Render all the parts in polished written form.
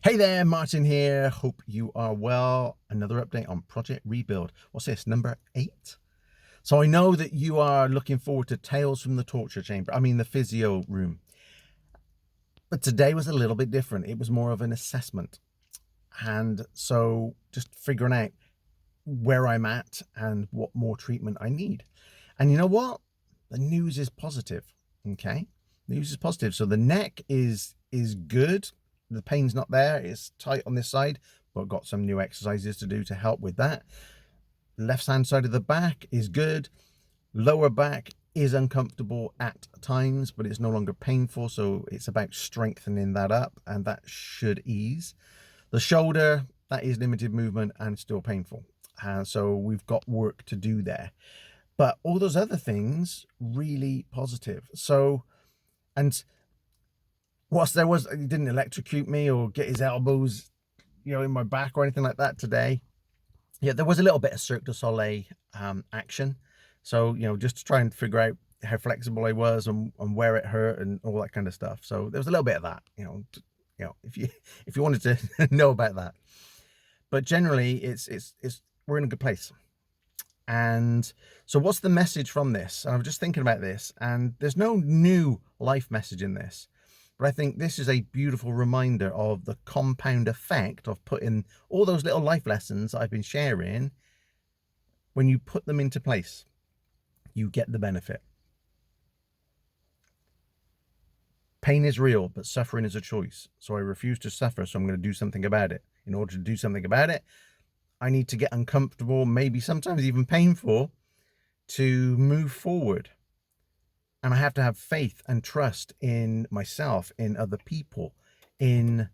Hey there, Martin here. Hope you are well. Another update on Project Rebuild. What's this, number 8? So I know that you are looking forward to Tales from the Torture Chamber. The physio room. But today was a little bit different. It was more of an assessment. And so just figuring out where I'm at and what more treatment I need. And you know what? The news is positive, okay? News is positive. So the neck is good. The pain's not there. It's tight on this side, but I've got some new exercises to do to help with that. Left hand side of the back is good. Lower back is uncomfortable at times, but it's no longer painful. So it's about strengthening that up, and that should ease. The shoulder, that is limited movement and still painful. So we've got work to do there. But all those other things, really positive. So, and whilst he didn't electrocute me or get his elbows, in my back or anything like that today. Yeah, there was a little bit of Cirque du Soleil action. So, just to try and figure out how flexible I was and where it hurt and all that kind of stuff. So there was a little bit of that, if you wanted to know about that. But generally, we're in a good place. And so what's the message from this? And I was just thinking about this, and there's no new life message in this. But I think this is a beautiful reminder of the compound effect of putting all those little life lessons I've been sharing. When you put them into place, you get the benefit. Pain is real, but suffering is a choice. So I refuse to suffer, so I'm going to do something about it. In order to do something about it, I need to get uncomfortable, maybe sometimes even painful, to move forward. And I have to have faith and trust in myself, in other people, in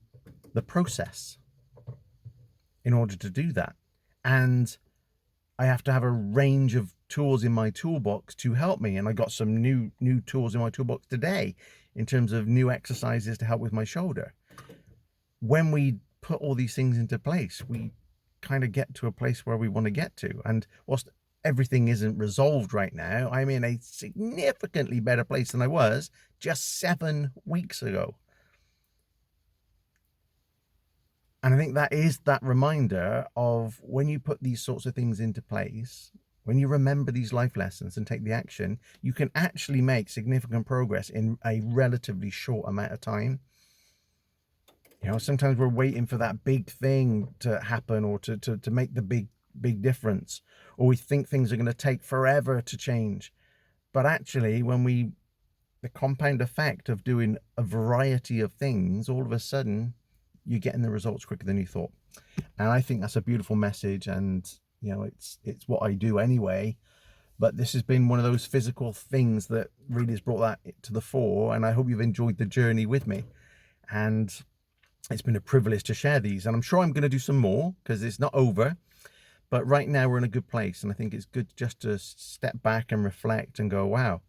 the process in order to do that. And I have to have a range of tools in my toolbox to help me. And I got some new tools in my toolbox today in terms of new exercises to help with my shoulder. When we put all these things into place, we kind of get to a place where we want to get to. And whilst everything isn't resolved right now, I'm in a significantly better place than I was just 7 weeks ago. And I think that is that reminder of when you put these sorts of things into place, when you remember these life lessons and take the action, you can actually make significant progress in a relatively short amount of time. Sometimes we're waiting for that big thing to happen or to make the big difference, or we think things are going to take forever to change. But actually, the compound effect of doing a variety of things, all of a sudden you're getting the results quicker than you thought. And I think that's a beautiful message, and it's what I do anyway. But this has been one of those physical things that really has brought that to the fore, and I hope you've enjoyed the journey with me. And it's been a privilege to share these, and I'm sure I'm going to do some more because it's not over. But right now we're in a good place, and I think it's good just to step back and reflect and go, wow,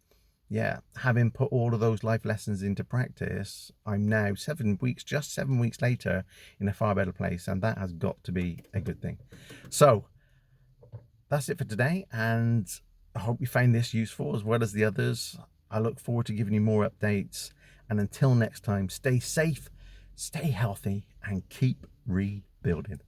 yeah, having put all of those life lessons into practice, I'm now 7 weeks, just 7 weeks later, in a far better place, and that has got to be a good thing. So that's it for today, and I hope you find this useful as well as the others. I look forward to giving you more updates, and until next time, stay safe, stay healthy, and keep rebuilding.